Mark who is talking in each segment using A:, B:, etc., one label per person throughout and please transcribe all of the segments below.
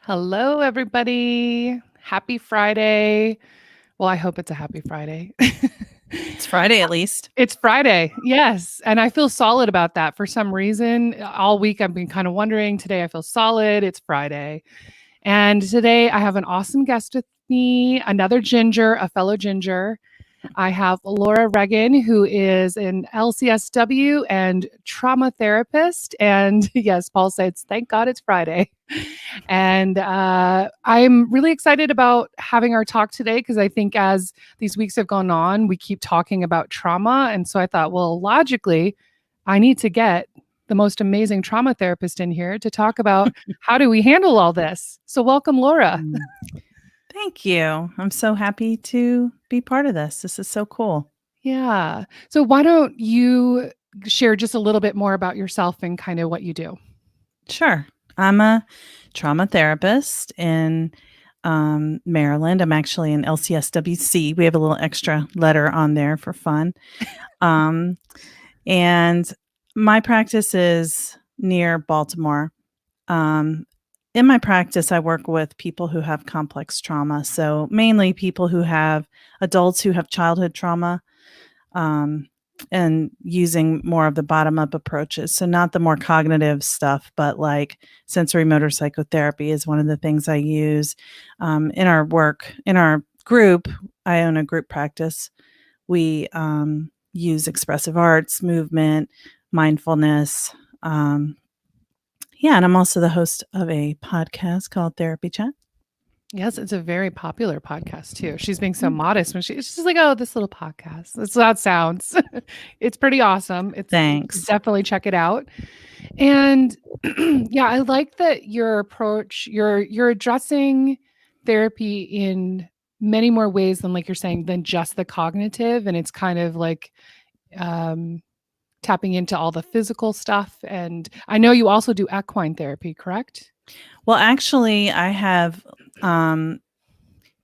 A: Hello, everybody. Happy Friday. Well, I hope it's a happy Friday.
B: It's Friday at least.
A: It's Friday. Yes. And I feel solid about that for some reason. All week I've been kind of wondering. Today I feel solid. It's Friday. And today I have an awesome guest with me, another ginger, a fellow ginger. I have Laura Reagan, who is an LCSW and trauma therapist. And yes, Paul says, thank God it's Friday. And I'm really excited about having our talk today because I think as these weeks have gone on, we keep talking about trauma. And so I thought, well, logically, I need to get the most amazing trauma therapist in here to talk about how do we handle all this. So welcome, Laura.
B: Thank you. I'm so happy to be part of this. This is so cool.
A: Yeah. So why don't you share just a little bit more about yourself and kind of what you do?
B: Sure. I'm a trauma therapist in Maryland. I'm actually an LCSWC. We have a little extra letter on there for fun. And my practice is near Baltimore. In my practice, I work with people who have complex trauma. So mainly people who have adults who have childhood trauma, and using more of the bottom up approaches. So not the more cognitive stuff, but like sensorimotor psychotherapy is one of the things I use in our work. In our group, I own a group practice. We use expressive arts, movement, mindfulness. Yeah, and I'm also the host of a podcast called Therapy Chat.
A: Yes, it's a very popular podcast too. She's being so modest when she's just like, "Oh, this little podcast." That's how it sounds. It's pretty awesome. It's
B: Thanks.
A: definitely check it out. And yeah, I like that your approach. You're addressing therapy in many more ways than like you're saying than just the cognitive, and it's kind of like um, tapping into all the physical stuff. And I know you also do equine therapy, correct?
B: Well, actually, I have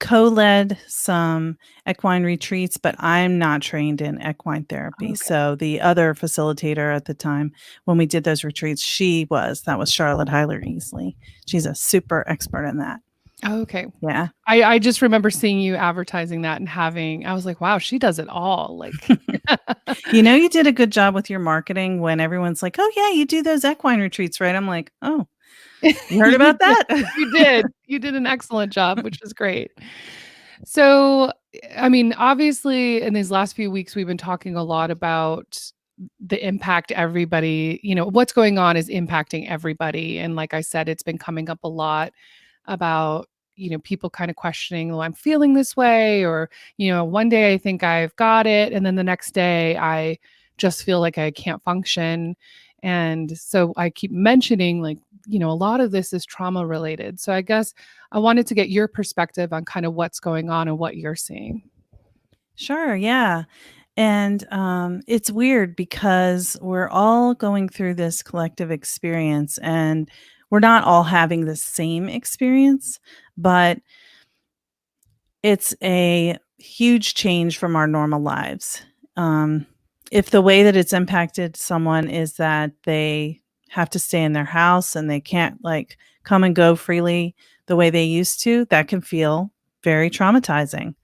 B: co-led some equine retreats, but I'm not trained in equine therapy.
A: Okay.
B: So the other facilitator at the time when we did those retreats, that was Charlotte Heiler Easley. She's a super expert in that.
A: Okay.
B: Yeah.
A: I just remember seeing you advertising that and I was like, wow, she does it all. Like,
B: You did a good job with your marketing when everyone's like, oh yeah, you do those equine retreats, right? I'm like, oh, you heard
A: you
B: about
A: did.
B: that?
A: You did. You did an excellent job, which is great. So, I mean, obviously, in these last few weeks, we've been talking a lot about the impact everybody, what's going on is impacting everybody. And like I said, it's been coming up a lot about people kind of questioning, oh, I'm feeling this way, or one day I think I've got it and then the next day I just feel like I can't function. And so I keep mentioning like a lot of this is trauma related. So I guess I wanted to get your perspective on kind of what's going on and what you're seeing.
B: Sure, yeah. And it's weird because we're all going through this collective experience and we're not all having the same experience, but it's a huge change from our normal lives. Um, if the way that it's impacted someone is that they have to stay in their house and they can't like come and go freely the way they used to, that can feel very traumatizing.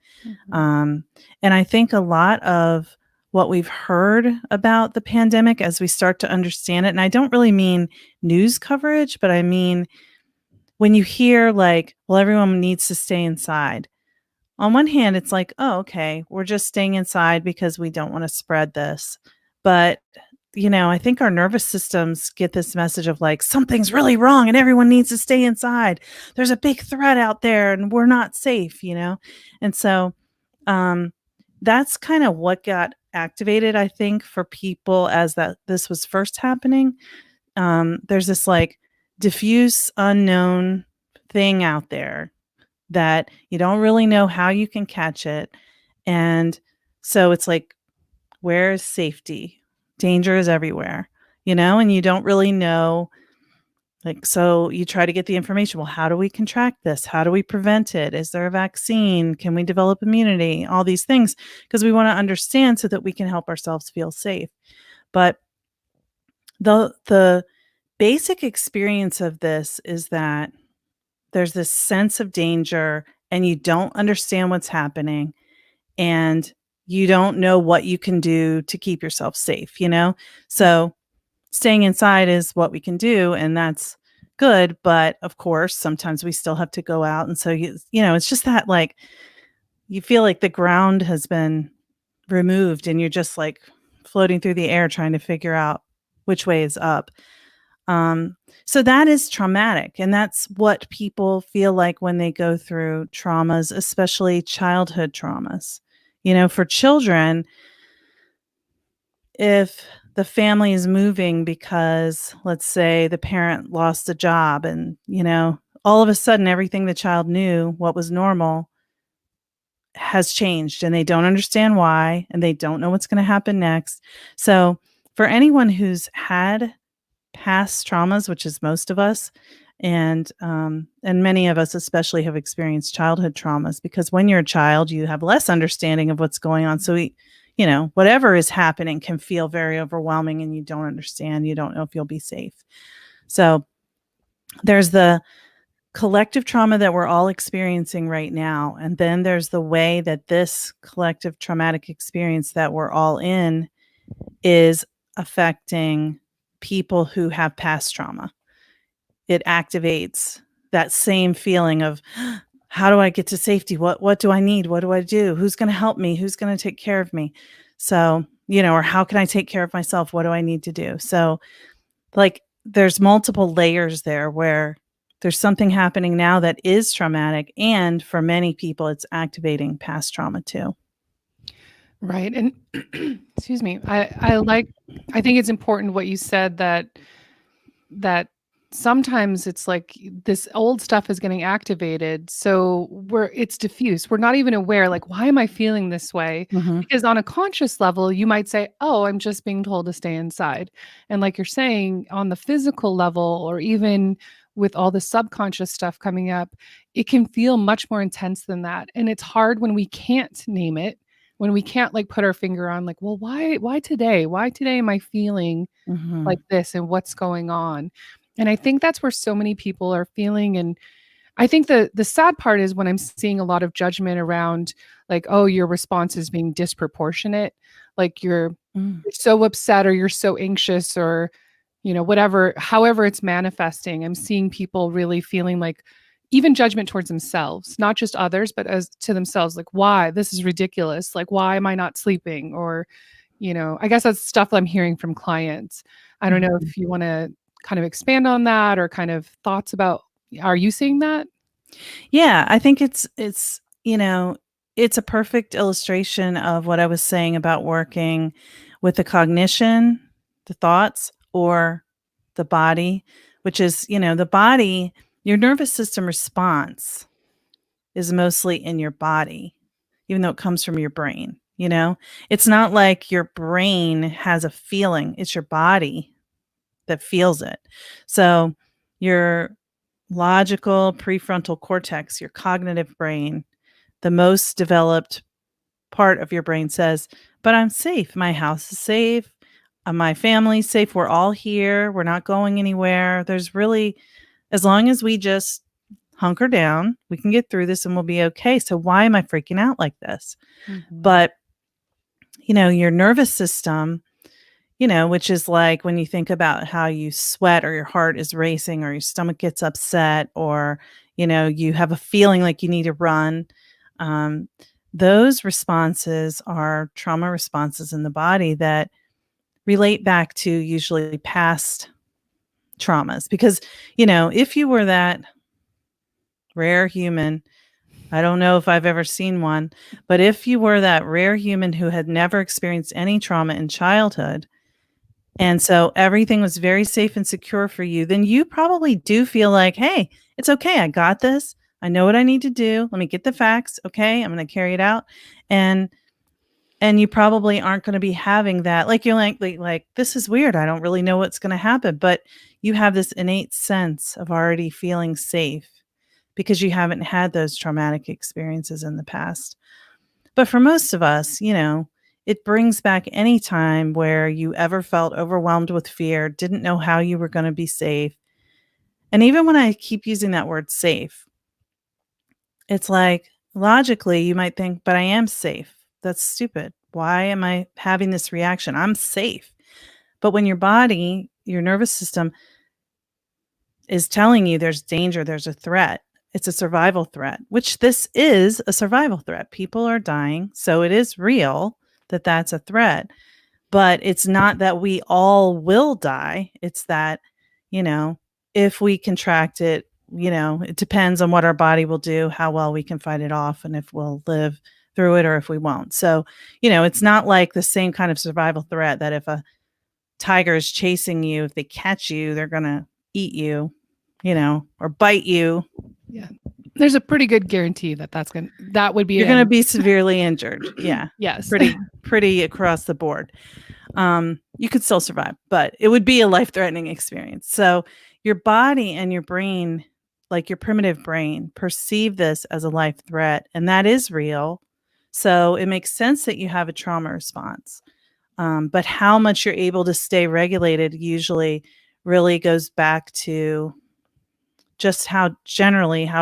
B: Um, and I think a lot of what we've heard about the pandemic as we start to understand it, and I don't really mean news coverage, but I mean when you hear like, well, everyone needs to stay inside. On one hand, it's like, oh, okay, we're just staying inside because we don't want to spread this. But, I think our nervous systems get this message of like, something's really wrong and everyone needs to stay inside. There's a big threat out there and we're not safe. And so that's kind of what got activated, I think, for people as that this was first happening. There's this like diffuse unknown thing out there that you don't really know how you can catch it. And so it's like, where is safety? Danger is everywhere, and you don't really know. Like, so you try to get the information. Well, how do we contract this? How do we prevent it? Is there a vaccine? Can we develop immunity? All these things, because we want to understand so that we can help ourselves feel safe. But the basic experience of this is that there's this sense of danger and you don't understand what's happening and you don't know what you can do to keep yourself safe, you know? So staying inside is what we can do, and that's good. But of course, sometimes we still have to go out. And so, it's just that like you feel like the ground has been removed and you're just like floating through the air trying to figure out which way is up. Um, so that is traumatic. And that's what people feel like when they go through traumas, especially childhood traumas. For children, if the family is moving because, let's say, the parent lost a job and, all of a sudden everything the child knew, what was normal, has changed and they don't understand why and they don't know what's going to happen next. So, for anyone who's had past traumas, which is most of us, and many of us especially have experienced childhood traumas, because when you're a child, you have less understanding of what's going on. So whatever is happening can feel very overwhelming and you don't understand. You don't know if you'll be safe. So there's the collective trauma that we're all experiencing right now. And then there's the way that this collective traumatic experience that we're all in is affecting people who have past trauma. It activates that same feeling of, how do I get to safety? What do I need? What do I do? Who's going to help me? Who's going to take care of me? So, or how can I take care of myself? What do I need to do? So, like, there's multiple layers there where there's something happening now that is traumatic. And for many people, it's activating past trauma too.
A: Right. And excuse me. I think it's important what you said, that sometimes it's like this old stuff is getting activated. So it's diffuse. We're not even aware, like, why am I feeling this way?
B: Mm-hmm.
A: Because on a conscious level, you might say, oh, I'm just being told to stay inside. And like you're saying, on the physical level, or even with all the subconscious stuff coming up, it can feel much more intense than that. And it's hard when we can't name it, when we can't like put our finger on, like, well, why today? Why today am I feeling
B: Mm-hmm.
A: like this and what's going on? And I think that's where so many people are feeling. And I think the sad part is when I'm seeing a lot of judgment around, like, oh, your response is being disproportionate. Like you're so upset or you're so anxious or, whatever, however it's manifesting. I'm seeing people really feeling like even judgment towards themselves, not just others, but as to themselves, like, why? This is ridiculous. Like, why am I not sleeping? Or, I guess that's stuff I'm hearing from clients. I don't know if you want to kind of expand on that, or kind of thoughts about, are you seeing that?
B: Yeah, I think it's a perfect illustration of what I was saying about working with the cognition, the thoughts, or the body, which is, the body, your nervous system response is mostly in your body, even though it comes from your brain. It's not like your brain has a feeling, it's your body that feels it. So your logical prefrontal cortex, your cognitive brain, the most developed part of your brain says, but I'm safe. My house is safe. My family's safe. We're all here. We're not going anywhere. There's really, as long as we just hunker down, we can get through this and we'll be okay. So why am I freaking out like this?
A: Mm-hmm.
B: But, your nervous system, which is like when you think about how you sweat or your heart is racing or your stomach gets upset or, you have a feeling like you need to run. Those responses are trauma responses in the body that relate back to usually past traumas. Because, if you were that rare human, I don't know if I've ever seen one, but if you were that rare human who had never experienced any trauma in childhood, and so everything was very safe and secure for you, then you probably do feel like, hey, it's okay. I got this. I know what I need to do. Let me get the facts. Okay. I'm going to carry it out. And you probably aren't going to be having that. Like you're like, this is weird. I don't really know what's going to happen, but you have this innate sense of already feeling safe because you haven't had those traumatic experiences in the past. But for most of us, it brings back any time where you ever felt overwhelmed with fear, didn't know how you were going to be safe. And even when I keep using that word safe, it's like logically you might think, but I am safe. That's stupid. Why am I having this reaction? I'm safe. But when your body, your nervous system is telling you there's danger, there's a threat, it's a survival threat, which this is a survival threat. People are dying. So it is real that that's a threat. But it's not that we all will die. It's that, you know, if we contract it, you know, it depends on what our body will do, how well we can fight it off, and if we'll live through it or if we won't. So, you know, it's not like the same kind of survival threat that if a tiger is chasing you, if they catch you, they're going to eat you, you know, or bite you.
A: Yeah. There's a pretty good guarantee that that would be
B: you're going to be severely injured. Yeah.
A: Yes.
B: Pretty across the board. You could still survive, but it would be a life-threatening experience. So your body and your brain, like your primitive brain, perceive this as a life threat, and that is real. So it makes sense that you have a trauma response. But how much you're able to stay regulated usually really goes back to just how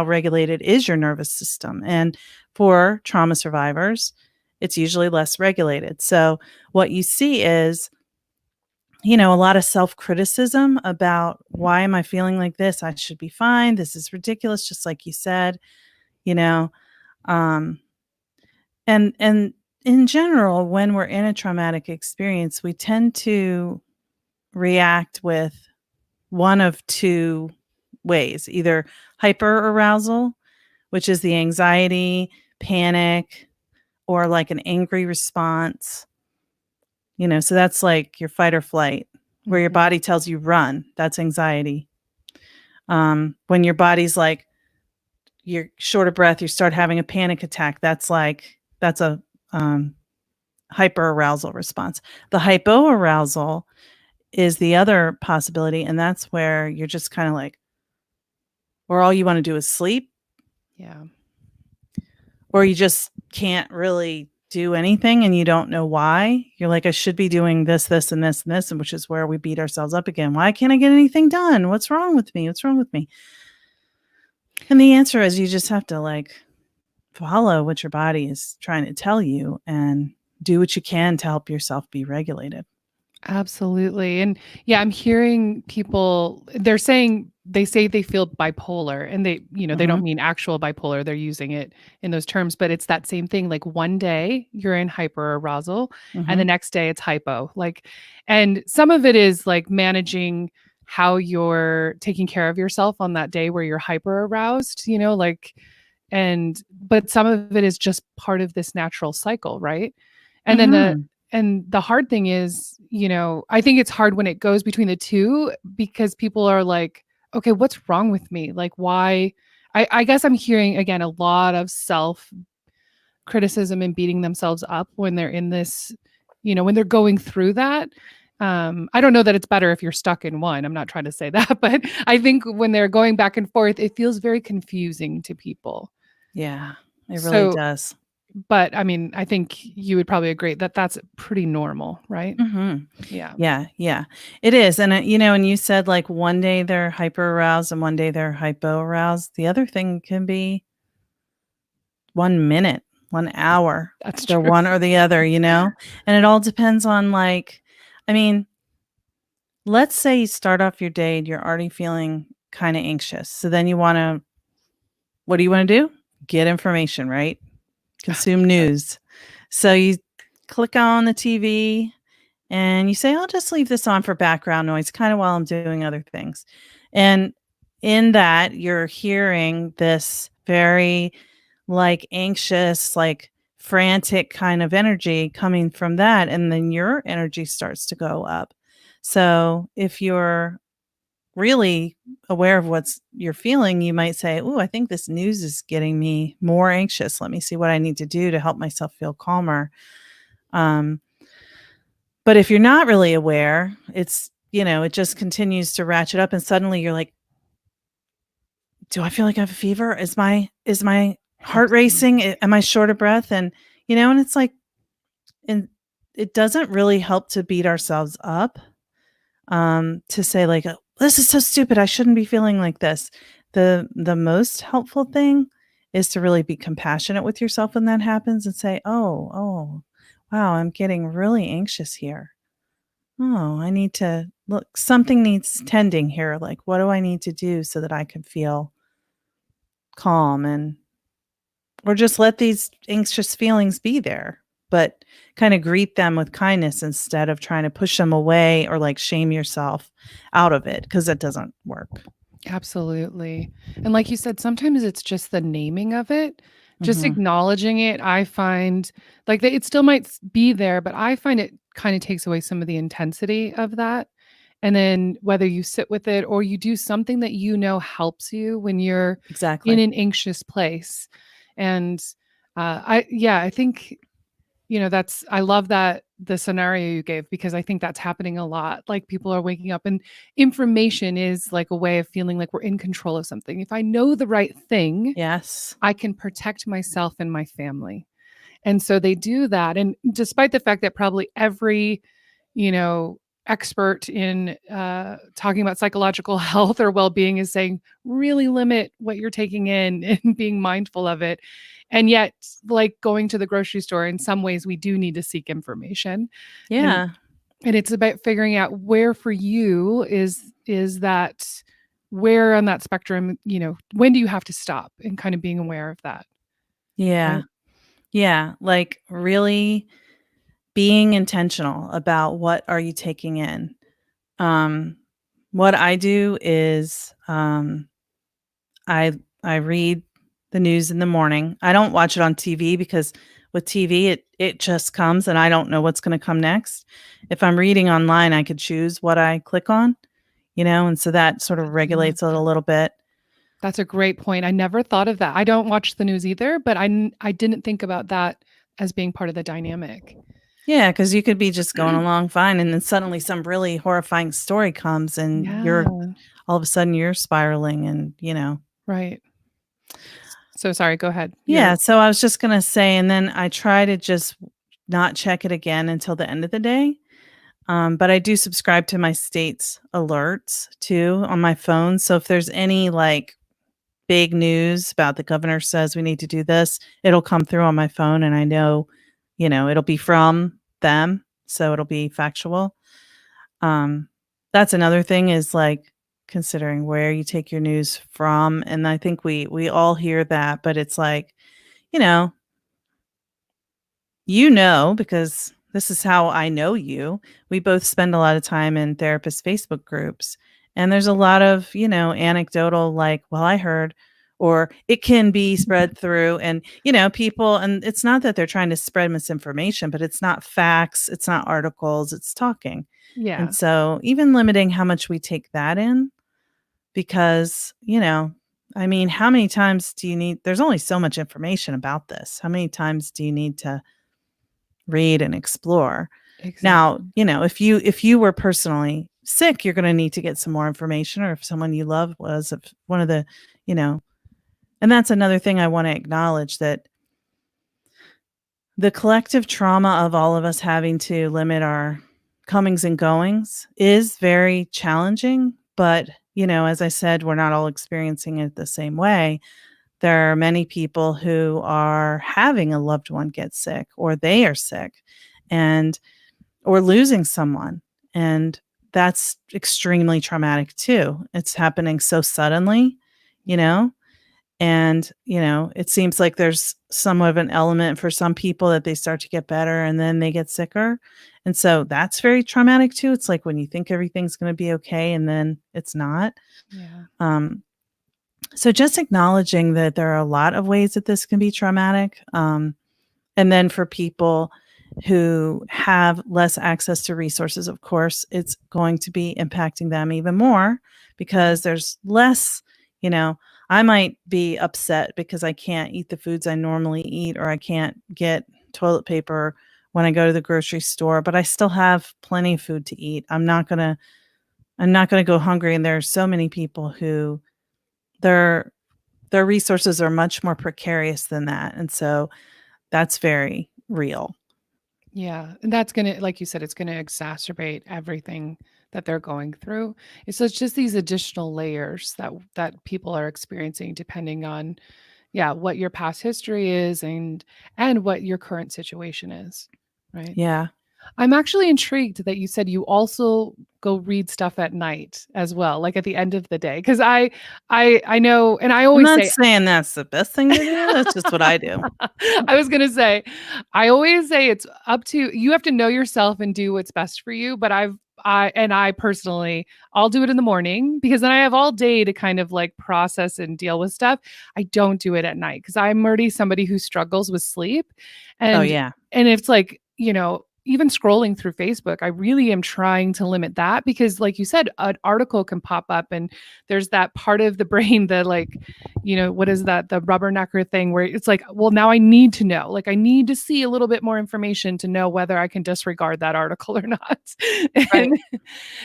B: regulated is your nervous system. And for trauma survivors, it's usually less regulated. So what you see is, you know, a lot of self-criticism about why am I feeling like this? I should be fine. This is ridiculous, just like you said, you know. And in general, when we're in a traumatic experience, we tend to react with one of two ways, either hyperarousal, which is the anxiety, panic, or like an angry response. You know, so that's like your fight or flight, where your body tells you run. That's anxiety. When your body's like, you're short of breath, you start having a panic attack. That's a hyperarousal response. The hypoarousal is the other possibility, and that's where you're just kind of like, or all you want to do is sleep.
A: Yeah.
B: Or you just can't really do anything and you don't know why. You're like, I should be doing this, this, and this, and this, and which is where we beat ourselves up again. Why can't I get anything done? What's wrong with me? What's wrong with me? And the answer is you just have to like follow what your body is trying to tell you and do what you can to help yourself be regulated.
A: Absolutely. And yeah, I'm hearing people, they say they feel bipolar, and they, you know, they don't mean actual bipolar. They're using it in those terms, but it's that same thing. Like one day you're in hyperarousal and the next day it's hypo. Like, and some of it is like managing how you're taking care of yourself on that day where you're hyper aroused, you know, like, but some of it is just part of this natural cycle, right? And then the hard thing is, you know, I think it's hard when it goes between the two, because people are like, okay, what's wrong with me? Like, why? I guess I'm hearing, again, a lot of self criticism and beating themselves up when they're in this, you know, when they're going through that. I don't know that it's better if you're stuck in one. I'm not trying to say that, but I think when they're going back and forth, it feels very confusing to people.
B: Yeah, it really does.
A: But I mean, I think you would probably agree that that's pretty normal, right?
B: Yeah, it is. And you know, and you said like one day they're hyper aroused and one day they're hypo aroused. The other thing can be 1 minute, 1 hour.
A: That's
B: they're
A: true.
B: one or the other, you know. And it all depends on like, I mean, let's say you start off your day and you're already feeling kind of anxious. So then what do you want to do? Get information, right? Consume news. So you click on the TV and you say, I'll just leave this on for background noise, kind of while I'm doing other things. And in that, you're hearing this very like anxious, like frantic kind of energy coming from that. And then your energy starts to go up. So if you're really aware of what you're feeling, you might say, "Oh, I think this news is getting me more anxious. Let me see what I need to do to help myself feel calmer." But if you're not really aware, it's, you know, it just continues to ratchet up, and suddenly you're like, "Do I feel like I have a fever? Is my heart racing? Am I short of breath?" And you know, and it's like, and it doesn't really help to beat ourselves up. To say like, this is so stupid. I shouldn't be feeling like this. The most helpful thing is to really be compassionate with yourself when that happens and say, "Oh, wow, I'm getting really anxious here. Oh, I need to look, something needs tending here. Like, what do I need to do so that I can feel calm and or just let these anxious feelings be there, but kind of greet them with kindness instead of trying to push them away or like shame yourself out of it because that doesn't work."
A: Absolutely. And like you said, sometimes it's just the naming of it, just
B: Mhm.
A: acknowledging it. I find like it still might be there, but I find it kind of takes away some of the intensity of that. And then whether you sit with it or you do something that you know helps you when you're in
B: Exactly.
A: an anxious place. And I think that's I love that the scenario you gave because I think that's happening a lot. Like people are waking up and information is like a way of feeling like we're in control of something. If I know the right thing,
B: Yes.
A: I can protect myself and my family. And so they do that. And despite the fact that probably every, you know, expert in talking about psychological health or well-being is saying really limit what you're taking in and being mindful of it. And yet, like going to the grocery store, in some ways, we do need to seek information. And
B: Yeah.
A: and it's about figuring out where for you is that where on that spectrum, when do you have to stop and kind of being aware of that.
B: Yeah.
A: Right.
B: Yeah. Like really being intentional about what are you taking in. Um, what I do is I I read the news in the morning. I don't watch it on TV because with TV it just comes and I don't know what's going to come next. If I'm reading online, I could choose what I click on, and so that sort of
A: I love
B: regulates it a
A: that.
B: little bit.
A: That's a great point. I never thought of that. I don't watch the news either, but I didn't think about that as being part of the dynamic.
B: Yeah, because you could be just going along fine, and then suddenly some really horrifying story comes, and
A: Yeah,
B: you're all of a sudden you're spiraling, and
A: right. So sorry, go ahead.
B: Yeah, so I was just gonna say, and then I try to just not check it again until the end of the day. But I do subscribe to my state's alerts too on my phone. So if there's any like big news about the governor says we need to do this, it'll come through on my phone and I know, it'll be from them. So it'll be factual. Um, that's another thing is like considering where you take your news from. And I think we all hear that, but it's like, you know, because this is how I know you. We both spend a lot of time in therapist Facebook groups. And there's a lot of, anecdotal, like, well, I heard, or it can be spread through. And, people, and it's not that they're trying to spread misinformation, but it's not facts, it's not articles, it's talking. And
A: Yeah,
B: so even limiting how much we take that in, because, I mean, how many times do you need? There's only so much information about this. How many times do you need to read and explore? Now,
A: exactly.
B: if you were personally sick, you're going to need to get some more information, or if someone you love was, if one of the, you know, and that's another thing I want to acknowledge, that the collective trauma of all of us having to limit our comings and goings is very challenging. But, as I said, we're not all experiencing it the same way. There are many people who are having a loved one get sick, or they are sick, and or losing someone. And that's extremely traumatic too. It's happening so suddenly, you know? And, it seems like there's somewhat of an element for some people that they start to get better and then they get sicker. And so that's very traumatic too. It's like when you think everything's going to be okay and then it's not.
A: Yeah.
B: Um, so just acknowledging that there are a lot of ways that this can be traumatic. And then for people who have less access to resources, of course, it's going to be impacting them even more
A: Yeah.
B: because there's less, you know, I might be upset because I can't eat the foods I normally eat, or I can't get toilet paper when I go to the grocery store, but I still have plenty of food to eat. I'm not going to go hungry. And there are so many people who their their resources are much more precarious than that. And so that's very real.
A: Yeah. And that's going to, like you said, it's going to exacerbate everything that they're going through. So it's just these additional layers that people are experiencing depending on, yeah, what your past history is and what your current situation is, right?
B: Yeah.
A: I'm actually intrigued that you said you also go read stuff at night as well, like at the end of the day, because I know, and I
B: I'm
A: always
B: not
A: say
B: saying that's the best thing to do, that's just what I do.
A: I was gonna say, I always say it's up to you have to know yourself and do what's best for you. But I personally, I'll do it in the morning because then I have all day to kind of like process and deal with stuff. I don't do it at night because I'm already somebody who struggles with sleep.
B: Oh,
A: And
B: yeah.
A: and it's like, even scrolling through Facebook, I really am trying to limit that because, like you said, an article can pop up and there's that part of the brain that, like, what is that, the rubbernecker thing where it's like, well, now I need to know, like, I need to see a little bit more information to know whether I can disregard that article or not.
B: Right.
A: And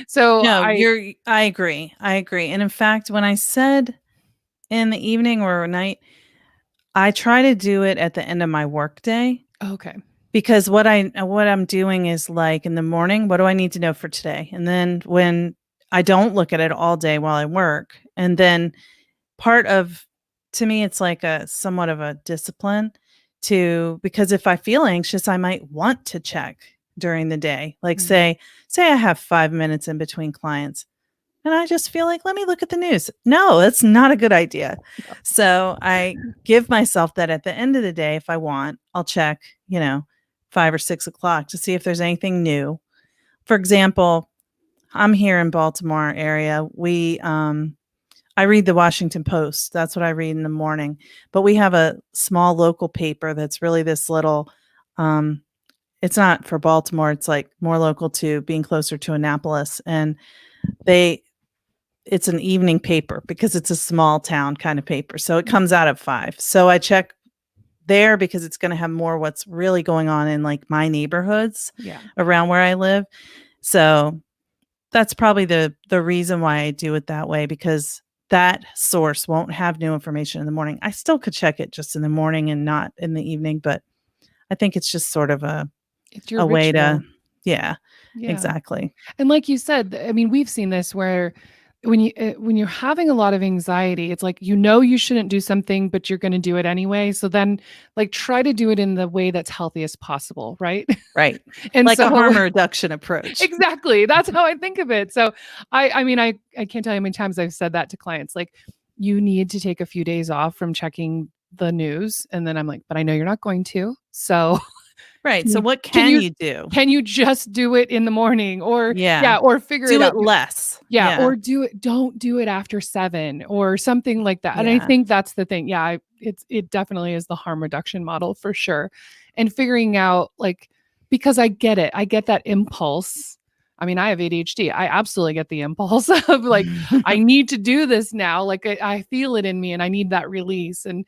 A: so
B: No, I agree, I agree, and in fact, when I said in the evening or night, I try to do it at the end of my workday
A: okay.
B: because what I'm doing is, like, in the morning, what do I need to know for today? And then when I don't look at it all day while I work, and then part of to me, it's like a somewhat of a discipline because if I feel anxious, I might want to check during the day. Like,
A: Mm,
B: say I have 5 minutes in between clients, and I just feel like, "Let me look at the news." No, that's not a good idea. So, I give myself that at the end of the day, if I want, I'll check, 5 or 6 o'clock to see if there's anything new. For example, I'm here in Baltimore area. I read the Washington Post. That's what I read in the morning. But we have a small local paper that's really this little, um, it's not for Baltimore. It's like more local to being closer to Annapolis. And they, it's an evening paper because it's a small town kind of paper. So it comes out at 5. So I check there because it's going to have more what's really going on in like my neighborhoods
A: yeah.
B: around where I live. So that's probably the reason why I do it that way, because that source won't have new information in the morning. I still could check it just in the morning and not in the evening, but I think it's just sort of
A: It's your
B: a way to
A: ritual.
B: yeah,
A: Yeah.
B: exactly.
A: And like you said, I mean, we've seen this where when you're having a lot of anxiety, it's like you shouldn't do something, but you're going to do it anyway. So then, like, try to do it in the way that's healthy as possible, right?
B: Right.
A: And
B: Like a
A: so,
B: harm reduction approach.
A: exactly, that's how I think of it. So, I mean, I can't tell you how many times I've said that to clients. Like, you need to take a few days off from checking the news, and then I'm like, but I know you're not going to. So
B: Right.
A: can
B: So
A: you
B: what
A: can
B: can
A: you
B: you do?
A: can you just do it in the morning or
B: Yeah.
A: yeah, or figure it
B: Do it
A: out?
B: less.
A: Yeah,
B: Yeah.
A: or don't do it after 7 or something like that, and I
B: Yeah.
A: think that's the thing. Yeah, it definitely is the harm reduction model for sure, and figuring out, like, because I get it. I get that impulse. I mean, I have ADHD. I absolutely get the impulse of, like, I need to do this now, like, I feel it in me and I need that release, and,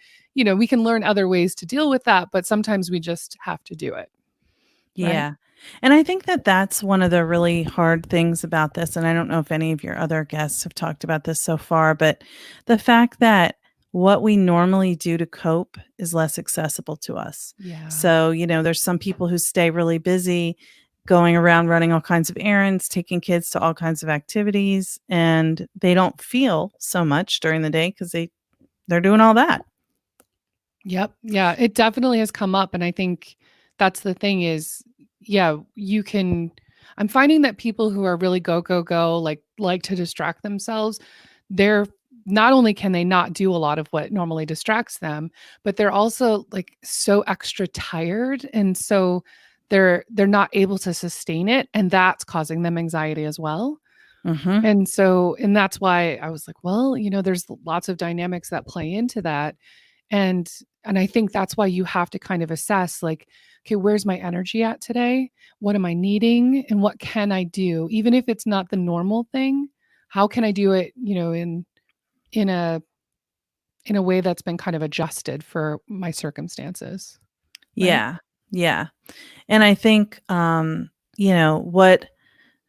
A: we can learn other ways to deal with that, but sometimes we just have to do it, right?
B: Yeah. And I think that that's one of the really hard things about this, and I don't know if any of your other guests have talked about this so far, but the fact that what we normally do to cope is less accessible to us.
A: Yeah.
B: So, there's some people who stay really busy going around running all kinds of errands, taking kids to all kinds of activities, and they don't feel so much during the day because they're doing all that.
A: Yep. Yeah, it definitely has come up, and I think that's the thing is, yeah, I'm finding that people who are really go go go, like to distract themselves, they're not only can they not do a lot of what normally distracts them, but they're also like so extra tired, and so they're not able to sustain it, and that's causing them anxiety as well.
B: Mhm.
A: And that's why I was like, well, there's lots of dynamics that play into that. And I think that's why you have to kind of assess, like, okay, where's my energy at today? What am I needing? And what can I do? Even if it's not the normal thing, how can I do it, in a in a way that's been kind of adjusted for my circumstances, right?
B: Yeah. Yeah. And I think, what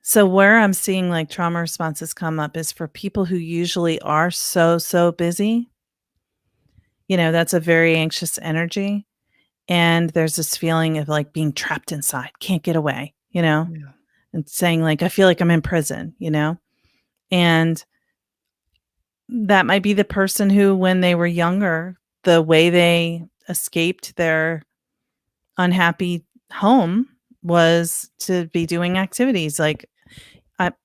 B: so where I'm seeing like trauma responses come up is for people who usually are so, so busy. That's a very anxious energy. And there's this feeling of like being trapped inside, can't get away.
A: Yeah.
B: and saying like, I feel like I'm in prison, and that might be the person who, when they were younger, the way they escaped their unhappy home was to be doing activities. Like,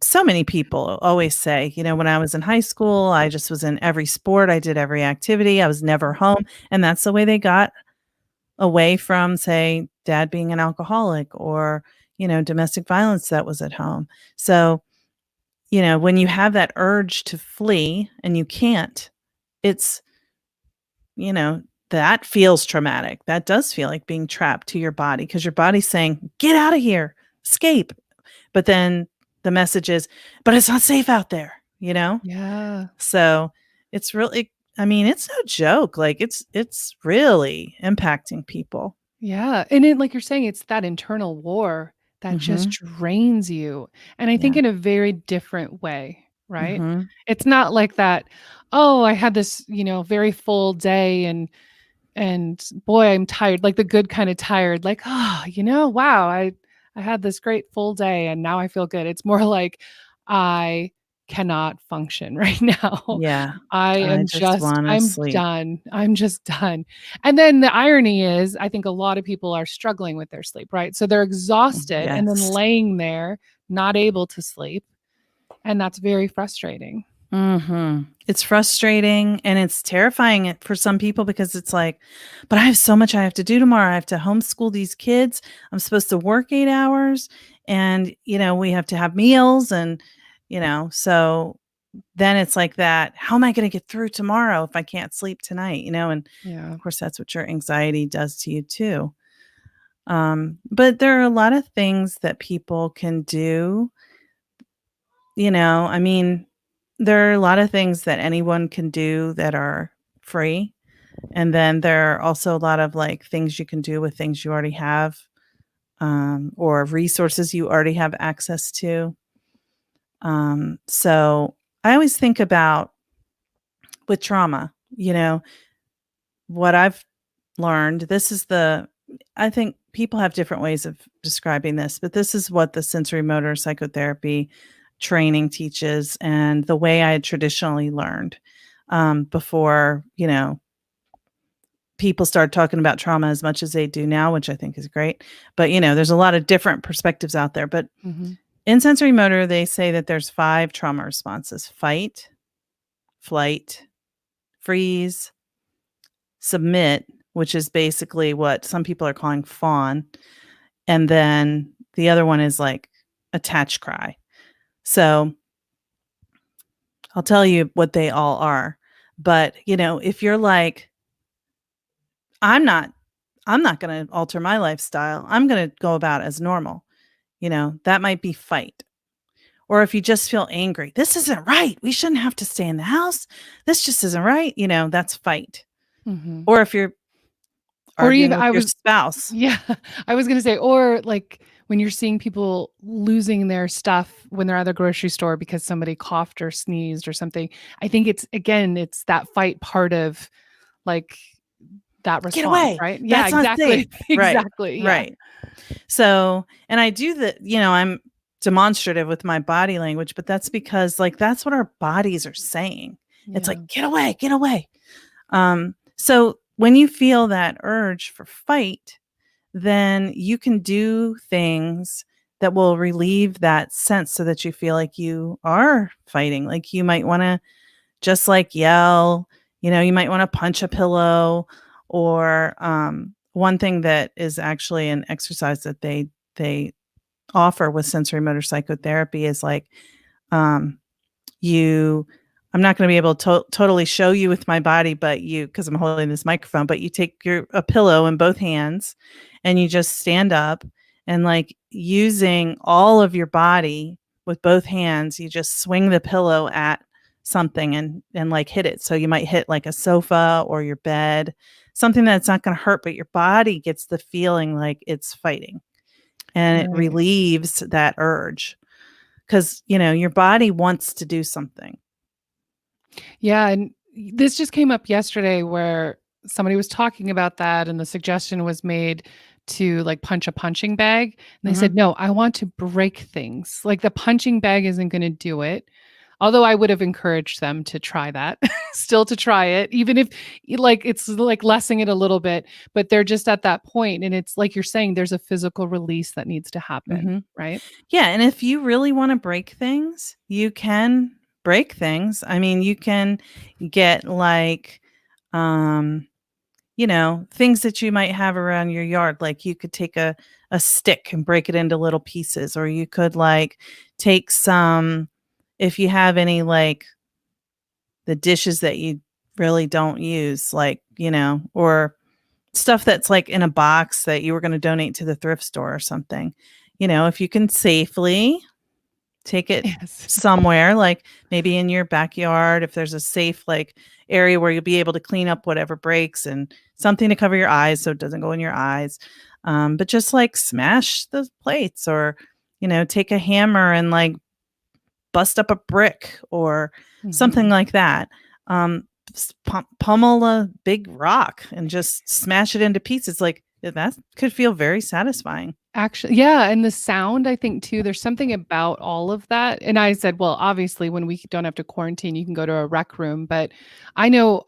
B: so many people always say, when I was in high school, I just was in every sport, I did every activity, I was never home. And that's the way they got away from, say, dad being an alcoholic or, domestic violence that was at home. So, when you have that urge to flee and you can't, it's, that feels traumatic. That does feel like being trapped to your body because your body's saying, get out of here, escape. But then the message is, but it's not safe out there,
A: Yeah.
B: So it's really, I mean, it's no joke. Like it's really impacting people.
A: Yeah, and it like you're saying, it's that internal war that just
B: Mhm.
A: drains you, and I think
B: Yeah.
A: in a very different way, right?
B: Mhm.
A: It's not like that, "Oh, I had this, very full day and boy, I'm tired," like the good kind of tired, like, "Oh, wow, I had this great full day and now I feel good." It's more like, "I cannot function right now.
B: Yeah. I just wanna
A: I'm
B: sleep.
A: done. I'm just done." And then the irony is, I think a lot of people are struggling with their sleep, right? So they're exhausted and then
B: Yes.
A: laying there, not able to sleep, and that's very frustrating.
B: Mhm. It's frustrating and it's terrifying for some people because it's like, but I have so much I have to do tomorrow. I have to homeschool these kids. I'm supposed to work 8 hours and, we have to have meals and, so then it's like that, how am I going to get through tomorrow if I can't sleep tonight, and
A: Yeah.
B: of course that's what your anxiety does to you too. But there are a lot of things that people can do. I mean, there are a lot of things that anyone can do that are free. And then there are also a lot of like things you can do with things you already have, or resources you already have access to. So I always think about with trauma, what I've learned. I think people have different ways of describing this, but this is what the sensorimotor psychotherapy training teaches and the way I had traditionally learned, before, people started talking about trauma as much as they do now, which I think is great. But, there's a lot of different perspectives out there. But
A: Mhm.
B: in sensorimotor, they say that there's 5 trauma responses: fight, flight, freeze, submit, which is basically what some people are calling fawn. And then the other one is like attach cry. So I'll tell you what they all are. But, if you're like, I'm not I'm not going to alter my lifestyle. I'm going to go about as normal. That might be fight. Or if you just feel angry, this isn't right. We shouldn't have to stay in the house. This just isn't right. That's fight.
A: Mhm.
B: Or if you're
A: Or
B: arguing
A: even
B: with your spouse.
A: yeah, I was gonna say, or like when you're seeing people losing their stuff when they're at the grocery store because somebody coughed or sneezed or something. I think it's again, it's that fight part of like that
B: Get
A: response,
B: away.
A: right? Yeah,
B: That's not safe.
A: exactly.
B: Right.
A: Exactly. Yeah.
B: Right. So, and I do I'm demonstrative with my body language, but that's because like that's what our bodies are saying. It's like,
A: Yeah.
B: get away, get away. So when you feel that urge for fight, then you can do things that will relieve that sense so that you feel like you are fighting. Like you might want to just like yell, you might want to punch a pillow, or one thing that is actually an exercise that they offer with sensory motor psychotherapy is like, um, you I'm not going to be able to totally show you with my body, but because I'm holding this microphone, but you take a pillow in both hands and you just stand up and like using all of your body with both hands, you just swing the pillow at something and like hit it. So you might hit like a sofa or your bed, something that's not going to hurt, but your body gets the feeling like it's fighting and it
A: Right.
B: relieves that urge because, your body wants to do something.
A: Yeah, and this just came up yesterday where somebody was talking about that and the suggestion was made to like punch a punching bag. And they
B: Mhm.
A: said, no, I want to break things. Like the punching bag isn't going to do it. Although I would have encouraged them to try that, still to try it, even if like it's like lessening it a little bit, but they're just at that point, and it's like you're saying, there's a physical release that needs to happen,
B: Mhm.
A: right?
B: Yeah, and if you really wanna break things, you can break things. I mean, you can get, like, um, things that you might have around your yard, like, you could take a stick and break it into little pieces, or you could, like, take some if you have any, like, the dishes that you really don't use, like, or stuff that's, like, in a box that you were gonna donate to the thrift store or something. If you can safely take it
A: Yes.
B: somewhere, like maybe in your backyard, if there's a safe, like, area where you'll be able to clean up whatever breaks and something to cover your eyes so it doesn't go in your eyes. But just, like, smash the plates or, take a hammer and, like, bust up a brick or something
A: Mhm.
B: like that. Pummel a big rock and just smash it into pieces, like, that could feel very satisfying.
A: Actually yeah, and the sound, I think too, there's something about all of that, and I said, "Well, obviously, when we don't have to quarantine, you can go to a rec room," but I know,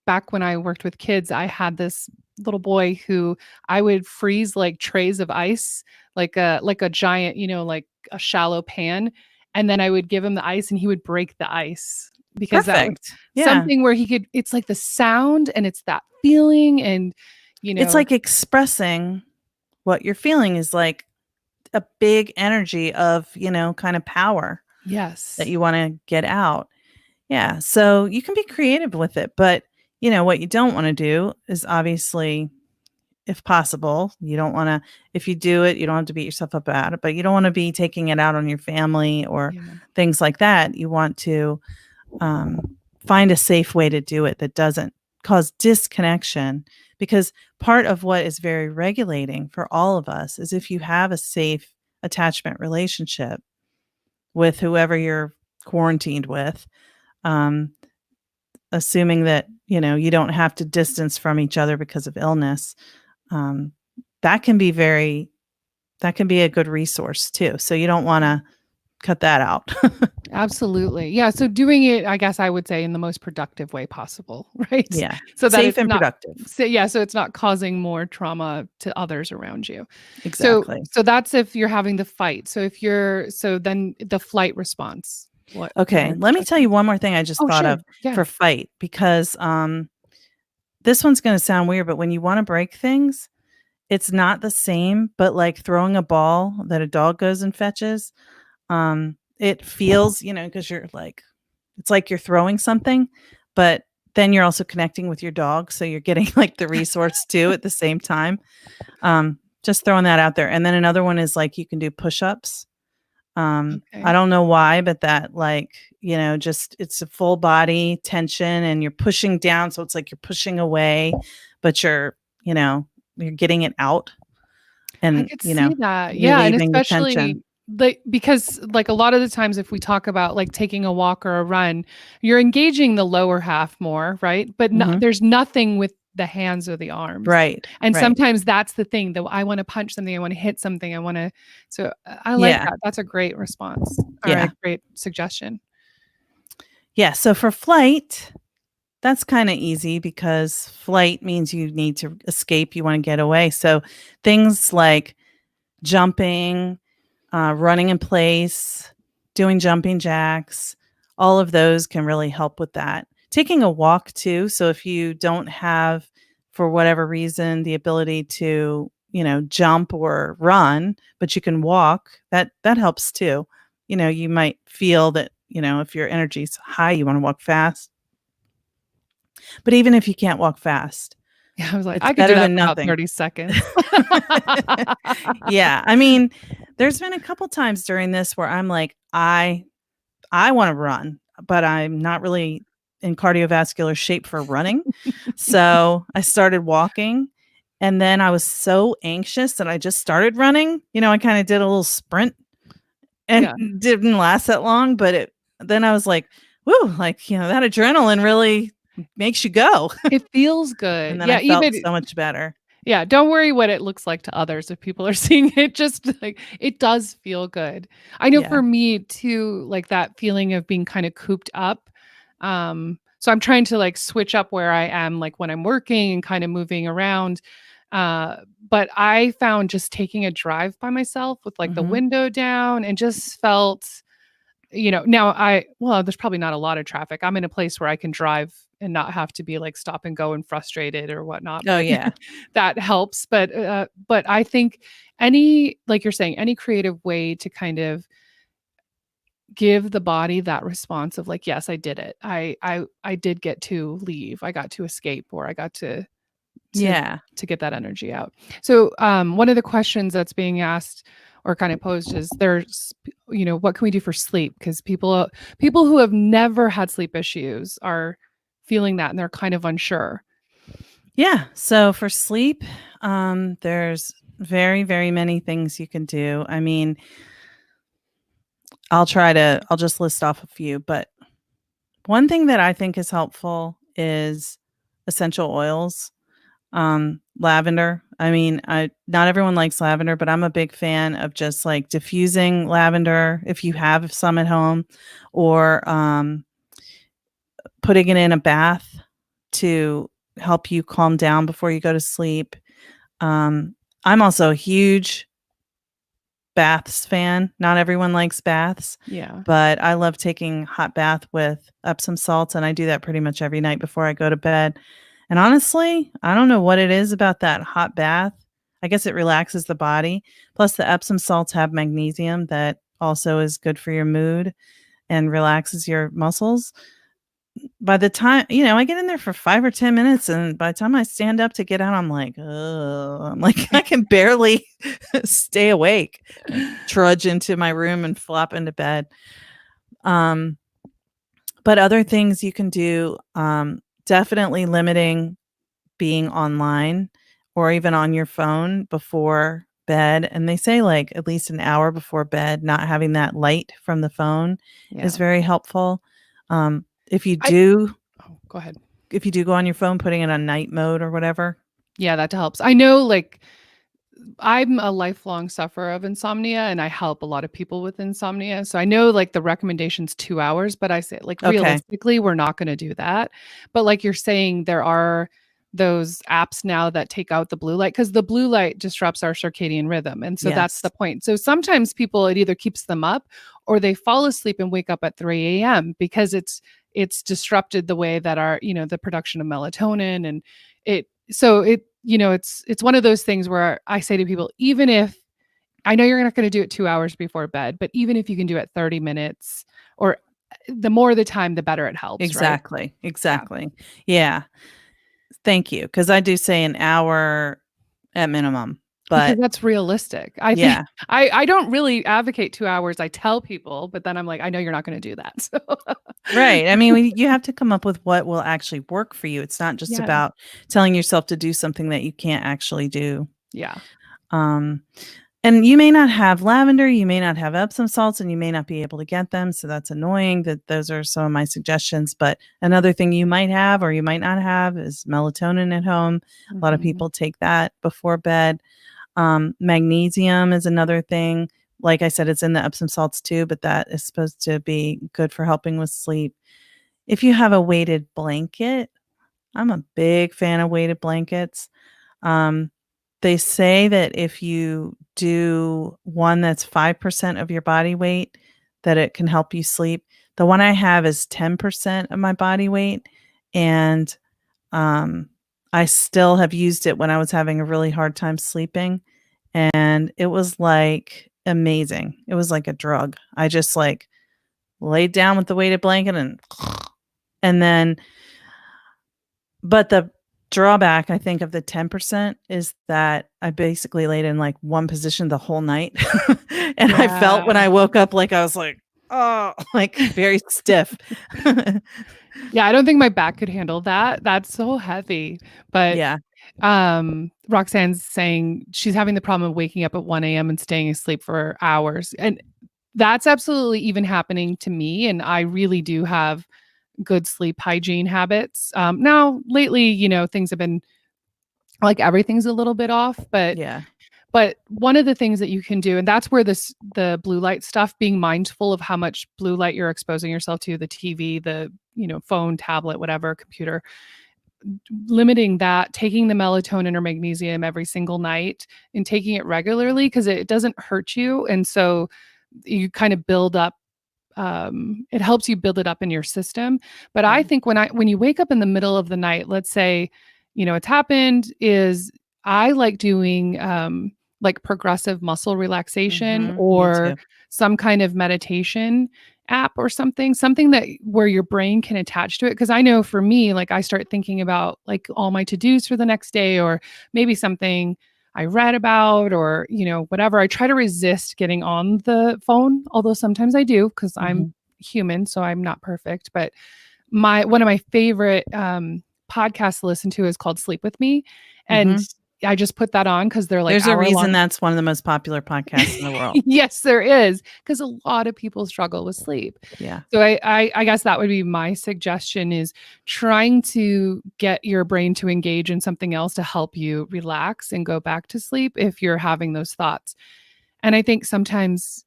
A: back when I worked with kids, I had this little boy who I would freeze, like, trays of ice, like a giant, like a shallow pan, and then I would give him the ice, and he would break the ice because that was
B: Perfect. Yeah.
A: something where he could it's like the sound, and it's that feeling, and, you
B: It's
A: know
B: like expressing what you're feeling is like a big energy of, kind of power that
A: Yes.
B: you wanna get out. Yeah, so you can be creative with it, but, what you don't wanna do is obviously, if possible, you don't wanna if you do it, you don't have to beat yourself up about it, but you don't wanna be taking it out on your family or
A: Yeah.
B: things like that. You want to, um, find a safe way to do it that doesn't cause disconnection, because part of what is very regulating for all of us is if you have a safe attachment relationship with whoever you're quarantined with, um, assuming that, you don't have to distance from each other because of illness, um, that can be very that can be a good resource too. So you don't wanna cut that out.
A: Absolutely. Yeah, so doing it, I guess I would say in the most productive way possible, right?
B: Yeah.
A: So that
B: Safe
A: it's
B: and
A: not
B: productive.
A: so it's not causing more trauma to others around you. So
B: Exactly.
A: so that's if you're having the fight. So if you're so then the flight response, what are
B: Okay,
A: your
B: let me tell you
A: suggestions?
B: one more thing I just
A: Oh,
B: thought
A: sure.
B: of
A: Yeah.
B: for fight because, this one's gonna sound weird, but when you wanna break things, it's not the same, but, like, throwing a ball that a dog goes and fetches, it feels, because 'cause you're like it's like you're throwing something, but then you're also connecting with your dog, so you're getting, like, the resource too at the same time. Just throwing that out there, and then another one is, like, you can do push-ups. I
A: Okay.
B: don't know why, but that, like, just it's a full body tension and you're pushing down, so it's like you're pushing away, but you know, you're getting it out
A: I
B: and,
A: could see that. Yeah, and
B: relieving the tension.
A: especially because like a lot of the times if we talk about like taking a walk or a run, you're engaging the lower half more, right? But
B: Mhm.
A: there's nothing with the hands or the arms.
B: Right,
A: And
B: right.
A: sometimes that's the thing that I want to punch something, I want to hit something, I want to so I like
B: Yeah,
A: that. That's a great response or a
B: yeah.
A: great suggestion.
B: Yeah, so for flight, that's kinda easy because flight means you need to escape, you wanna get away, so things like jumping, running in place, doing jumping jacks, all of those can really help with that. Taking a walk too, so if you don't have, for whatever reason, the ability to, jump or run, but you can walk, that helps too. You might feel that, if your energy's high, you wanna walk fast, but even if you can't walk fast,
A: Yeah, I was like,
B: it's
A: I could do
B: better
A: that
B: than
A: for about
B: nothing.
A: 30 seconds.
B: Yeah, I mean, there's been a couple times during this where I'm like, I wanna run, but I'm not really in cardiovascular shape for running. So, I started walking, and then I was so anxious that I just started running. I kinda did a little sprint and
A: Yeah.
B: didn't last that long, but then I was like, "Woo," like, that adrenaline really makes you go.
A: It feels good.
B: And then I
A: Yeah,
B: felt
A: even
B: so much better.
A: Yeah, don't worry what it looks like to others if people are seeing it, just, like, it does feel good. I know
B: Yeah.
A: for me too, like, that feeling of being kinda cooped up, so I'm trying to, like, switch up where I am, like, when I'm working and kinda moving around, but I found just taking a drive by myself with, like, the
B: Mhm.
A: window down and just felt now there's probably not a lot of traffic. I'm in a place where I can drive and not have to be like stop and go and frustrated or whatnot,
B: Oh,
A: but
B: yeah.
A: that helps. But I think any like you're saying, any creative way to kind of give the body that response of like, yes, I did it. I did get to leave. I got to escape or I got to
B: Yeah.
A: to get that energy out. So, one of the questions that's being asked or kind of posed is what can we do for sleep? Because people who have never had sleep issues are feeling that and they're kind of unsure.
B: Yeah. So for sleep, there's very, very many things you can do. I mean, I'll just list off a few, but one thing that I think is helpful is essential oils. Lavender. I mean, I not everyone likes lavender, but I'm a big fan of just like diffusing lavender if you have some at home, or putting it in a bath to help you calm down before you go to sleep. I'm also a huge baths fan. Not everyone likes baths,
A: Yeah.
B: but I love taking hot bath with Epsom salts, and I do that pretty much every night before I go to bed. And honestly, I don't know what it is about that hot bath. I guess it relaxes the body. Plus, the Epsom salts have magnesium that also is good for your mood and relaxes your muscles. By the time, I get in there for 5 or 10 minutes, and by the time I stand up to get out, I'm like, "Ugh." I'm like, I can barely stay awake. I trudge into my room and flop into bed. Um, but other things you can do, definitely limiting being online or even on your phone before bed, and they say, like, at least an hour before bed, not having that light from the phone is
A: Yeah.
B: very helpful. If you
A: I
B: do
A: Oh, go ahead.
B: if you do go on your phone, putting it on night mode or whatever.
A: Yeah, that helps. I know like I'm a lifelong sufferer of insomnia and I help a lot of people with insomnia. So I know like the recommendation's 2 hours, but I say like
B: Okay.
A: realistically, we're not gonna do that. But like you're saying, there are those apps now that take out the blue light because the blue light disrupts our circadian rhythm. And so that's
B: Yes.
A: the point. So sometimes people it either keeps them up or they fall asleep and wake up at 3 a.m. because it's disrupted the way that the production of melatonin and it's one of those things where I say to people, even if I know you're not going to do it 2 hours before bed, but even if you can do it 30 minutes or the more the time, the better it helps, right?
B: Exactly.
A: Yeah.
B: Exactly. Yeah. Thank you, because I do say an hour at minimum,
A: Because
B: but
A: that's realistic. I think
B: yeah.
A: I don't really advocate 2 hours. I tell people, but then I'm like, I know you're not going to do that. So
B: Right. I mean, you have to come up with what will actually work for you. It's not just
A: yeah.
B: about telling yourself to do something that you can't actually do.
A: Yeah.
B: Um, and you may not have lavender, you may not have Epsom salts, and you may not be able to get them. So that's annoying that those are some of my suggestions. But another thing you might have or you might not have is melatonin at home. A lot of
A: Mhm.
B: people take that before bed. Magnesium is another thing. Like I said, it's in the Epsom salts too, but that is supposed to be good for helping with sleep. If you have a weighted blanket, I'm a big fan of weighted blankets. Um, they say that if you do one that's 5% of your body weight, that it can help you sleep. The one I have is 10% of my body weight, and um, I still have used it when I was having a really hard time sleeping, and it was, like, amazing. It was like a drug. I just, like, laid down with the weighted blanket and then but the drawback, I think, of the 10% is that I basically laid in, like, one position the whole night, and I felt when
A: Yeah.
B: I woke up like I was like, "Oh," like, very stiff.
A: Yeah, I don't think my back could handle that. That's so heavy. But
B: Yeah.
A: Roxanne's saying she's having the problem of waking up at 1 a.m. and staying asleep for hours. And that's absolutely even happening to me. And I really do have good sleep hygiene habits. Now, lately, things have been like everything's a little bit off,
B: Yeah.
A: but one of the things that you can do, and that's where the blue light stuff, being mindful of how much blue light you're exposing yourself to, the TV, the, phone, tablet, whatever, computer, limiting that, taking the melatonin or magnesium every single night and taking it regularly because it doesn't hurt you. And so you kind of build up, it helps you build it up in your system. But I
B: Yeah.
A: think when you wake up in the middle of the night, let's say, what's happened is I like doing like progressive muscle relaxation
B: Me
A: or
B: too.
A: some kind of meditation app or something that where your brain can attach to it. Cause I know for me, like I start thinking about like all my to-dos for the next day, or maybe something I read about, or, whatever. I try to resist getting on the phone, although sometimes I do because I'm
B: Mhm.
A: human, so I'm not perfect. But one of my favorite podcasts to listen to is called Sleep With Me. And
B: Mhm.
A: I just put that on because they're like
B: There's a
A: hour
B: reason
A: long.
B: that's one of the most popular podcasts in the world.
A: Yes, there is, because a lot of people struggle with sleep.
B: Yeah.
A: So I guess that would be my suggestion, is trying to get your brain to engage in something else to help you relax and go back to sleep if you're having those thoughts. And I think sometimes,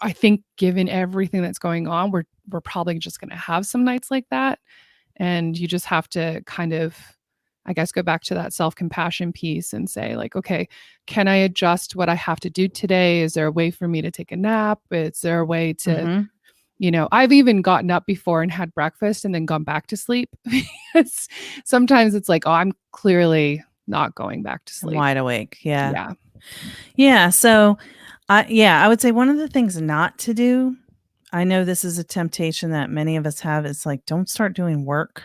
A: I think given everything that's going on, we're probably just going to have some nights like that. And you just have to kind of, I guess, go back to that self-compassion piece and say like, okay, can I adjust what I have to do today? Is there a way for me to take a nap? Is there a way to,
B: Mhm.
A: I've even gotten up before and had breakfast and then gone back to sleep. Because sometimes it's like, oh, I'm clearly not going back to
B: I'm
A: sleep.
B: wide awake. Yeah.
A: Yeah.
B: Yeah, so I would say one of the things not to do, I know this is a temptation that many of us have, is like, don't start doing work.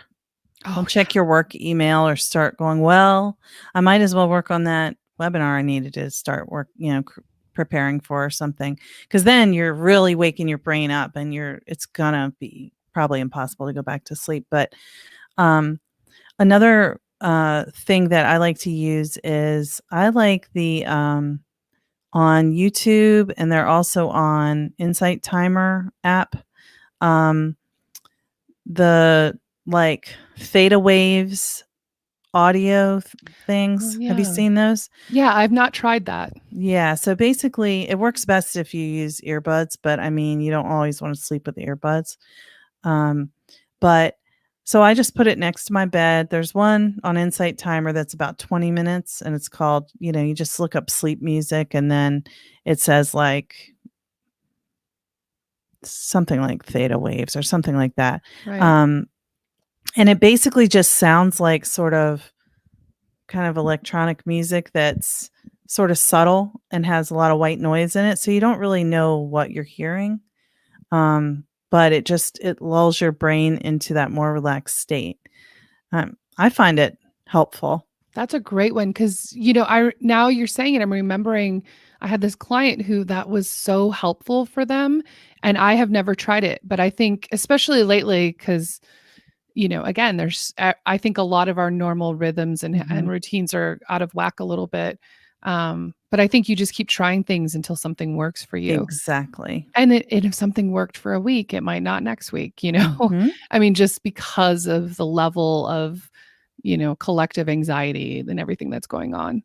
A: Oh
B: Don't
A: yeah.
B: check your work email or start going, well, I might as well work on that webinar I needed to start preparing for or something. Because then you're really waking your brain up and it's gonna be probably impossible to go back to sleep. But another thing that I like to use is I like the on YouTube, and they're also on Insight Timer app. Um, the like theta waves audio
A: Oh
B: things. Have you
A: yeah.
B: seen those?
A: Yeah, I've not tried that.
B: Yeah. So basically, it works best if you use earbuds, but I mean, you don't always want to sleep with earbuds. Um, but so I just put it next to my bed. There's one on Insight Timer that's about 20 minutes, and it's called, you just look up sleep music, and then it says like something like theta waves or something like that.
A: Right.
B: Um, and it basically just sounds like sort of kind of electronic music that's sort of subtle and has a lot of white noise in it. So you don't really know what you're hearing. But it lulls your brain into that more relaxed state. I find it helpful.
A: That's a great one because, now you're saying it, I'm remembering I had this client who that was so helpful for them, and I have never tried it, but I think especially lately because, again, I think a lot of our normal rhythms and
B: Mhm.
A: routines are out of whack a little bit. But I think you just keep trying things until something works for you.
B: Exactly.
A: And if something worked for a week, it might not next week,
B: Mhm.
A: I mean, just because of the level of, collective anxiety and everything that's going on. Um,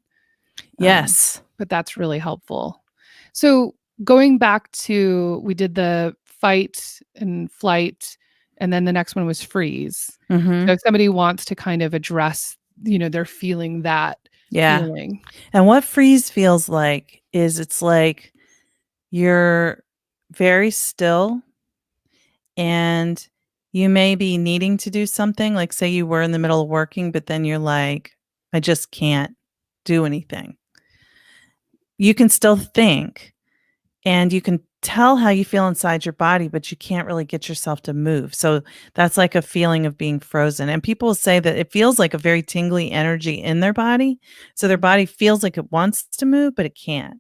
B: Yes.
A: but that's really helpful. So going back to, we did the fight and flight, and then the next one was freeze. So
B: Mhm.
A: if somebody wants to kind of address, they're feeling that
B: Yeah.
A: feeling.
B: And what freeze feels like is it's like you're very still, and you may be needing to do something, like say you were in the middle of working, but then you're like, I just can't do anything. You can still think, and you can tell how you feel inside your body, but you can't really get yourself to move. So that's like a feeling of being frozen. And people say that it feels like a very tingly energy in their body. So their body feels like it wants to move, but it can't.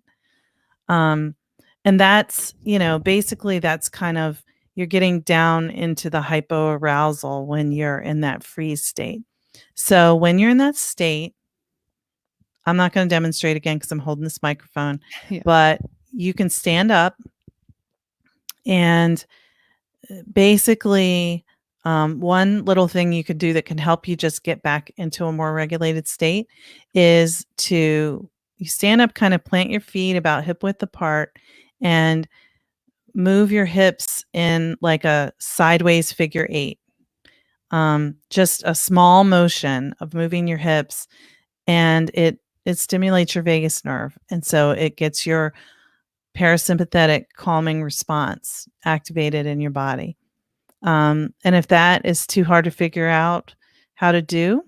B: Um, and that's, basically that's kind of, you're getting down into the hypoarousal when you're in that freeze state. So when you're in that state, I'm not going to demonstrate again because I'm holding this microphone,
A: Yeah.
B: but you can stand up and basically One little thing you could do that can help you just get back into a more regulated state is you stand up, kind of plant your feet about hip width apart, and move your hips in like a sideways figure eight. Just a small motion of moving your hips, and it stimulates your vagus nerve, and so it gets your parasympathetic calming response activated in your body. And if that is too hard to figure out how to do,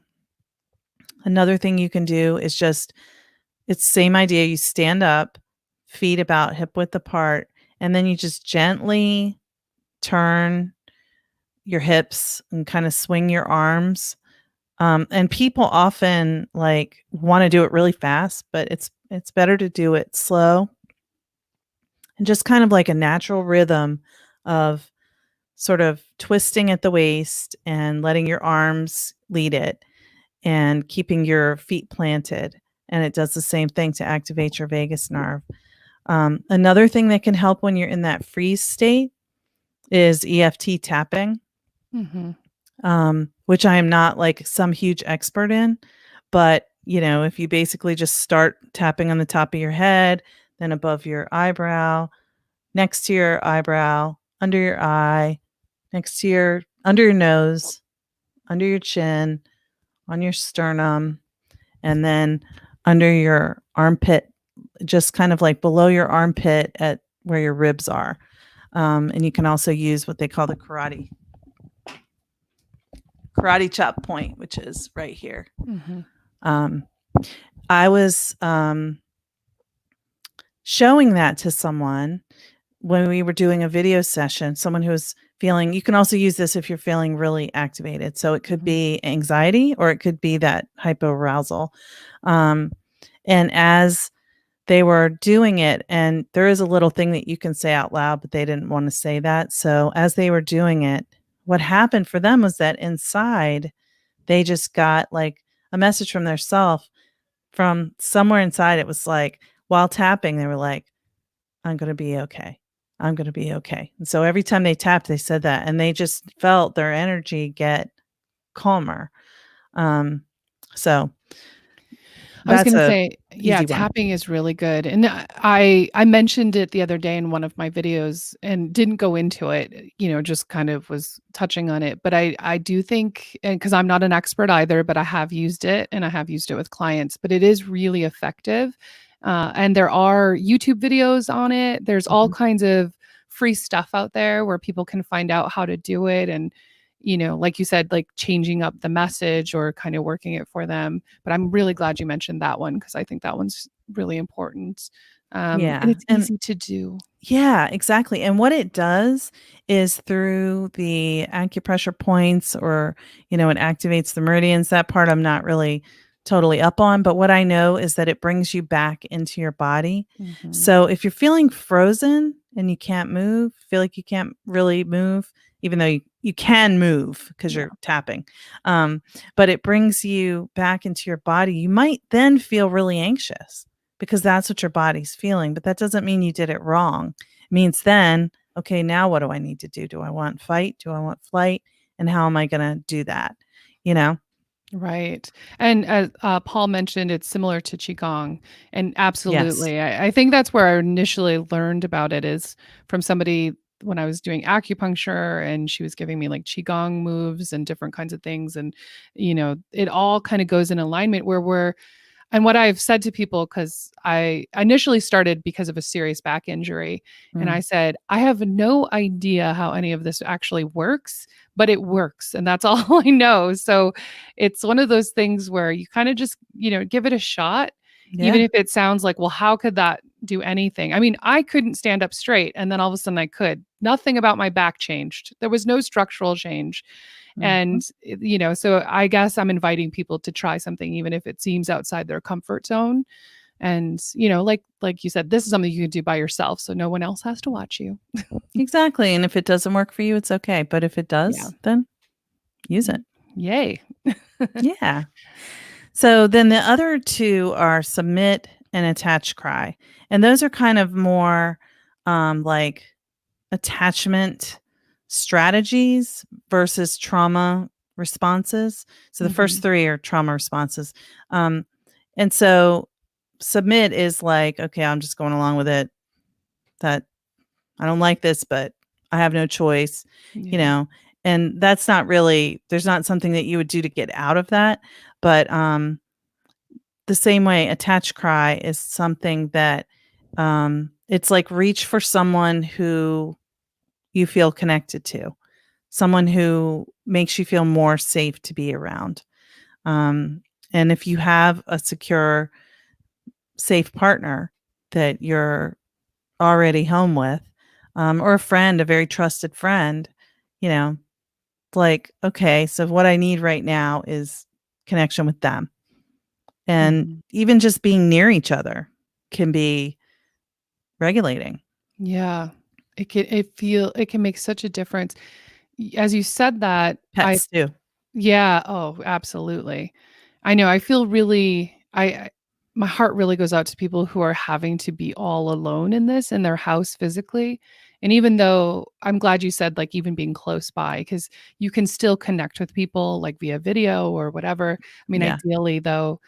B: another thing you can do is it's the same idea. You stand up, feet about hip width apart, and then you just gently turn your hips and kind of swing your arms. And people often like want to do it really fast, but it's better to do it slow and just kind of like a natural rhythm of sort of twisting at the waist and letting your arms lead it and keeping your feet planted. And it does the same thing to activate your vagus nerve. Another thing that can help when you're in that freeze state is EFT tapping, which I am not like some huge expert in. But, if you basically just start tapping on the top of your head, then above your eyebrow, next to your eyebrow, under your eye, under your nose, under your chin, on your sternum, and then under your armpit, just kind of like below your armpit at where your ribs are. And you can also use what they call the karate chop point, which is right here. I was showing that to someone when we were doing a video session, someone who was feeling, you can also use this if you're feeling really activated. So it could be anxiety or it could be that hypoarousal. And as they were doing it, and there is a little thing that you can say out loud, but they didn't want to say that. So as they were doing it, what happened for them was that inside, they just got like a message from their self from somewhere inside. It was like, while tapping, they were like, I'm going to be okay. I'm going to be okay. And so every time they tapped, they said that, and they just felt their energy get calmer. So
A: I was
B: that's
A: going to
B: a
A: say, yeah,
B: easy one.
A: tapping is really good. And I mentioned it the other day in one of my videos and didn't go into it, just kind of was touching on it. But I do think, and because I'm not an expert either, but I have used it and I have used it with clients, but it is really effective. And there are YouTube videos on it. There's all kinds of free stuff out there where people can find out how to do it. And like you said, like changing up the message or kind of working it for them. But I'm really glad you mentioned that one because I think that one's really important.
B: Yeah.
A: And it's easy to do.
B: Yeah, exactly. And what it does is through the acupressure points, or, it activates the meridians. That part I'm not really totally up on. But what I know is that it brings you back into your body. So if you're feeling frozen and you can't move, feel like you can't really move, even though you can move because you're tapping, but it brings you back into your body. You might then feel really anxious because that's what your body's feeling, but that doesn't mean you did it wrong. It means then, okay, now what do I need to do? Do I want fight? Do I want flight? And how am I going to do that?
A: Right. And as Paul mentioned, it's similar to Qigong. And
B: Yes.
A: absolutely, I think that's where I initially learned about it is from somebody when I was doing acupuncture and she was giving me like Qigong moves and different kinds of things. And, it all kind of goes in alignment where and what I've said to people, because I initially started because of a serious back injury, and I said, I have no idea how any of this actually works, but it works. And that's all I know. So it's one of those things where you kind of just, give it a shot, even if it sounds like, well, how could that do anything? I mean, I couldn't stand up straight. And then all of a sudden I could. Nothing about my back changed. There was no structural change. And, so I guess I'm inviting people to try something, even if it seems outside their comfort zone. And, like you said, this is something you can do by yourself. So no one else has to watch you.
B: Exactly. And if it doesn't work for you, it's okay. But if it does, then use it.
A: Yay.
B: Yeah. So then the other two are submit and attach cry. And those are kind of more like attachment strategies versus trauma responses. So the first
A: Mhm.
B: 3 are trauma responses. Um, and so submit is like, okay, I'm just going along with it. That I don't like this, but I have no choice, you
A: Yeah.
B: know. And that's not really there's not something that you would do to get out of that, but the same way attach cry is something that it's like reach for someone who you feel connected to, someone who makes you feel more safe to be around. Um, and if you have a secure, safe partner that you're already home with, or a friend, a very trusted friend, you know, like, okay, so what I need right now is connection with them. And
A: Mhm.
B: even just being near each other can be regulating.
A: Yeah. It can make such a difference. As you said that, I
B: Pets too.
A: yeah, oh, absolutely. I know, I feel really I my heart really goes out to people who are having to be all alone in this, in their house physically, and even though I'm glad you said, like, even being close by, because you can still connect with people, like, via video or whatever. I mean,
B: Yeah.
A: ideally, though,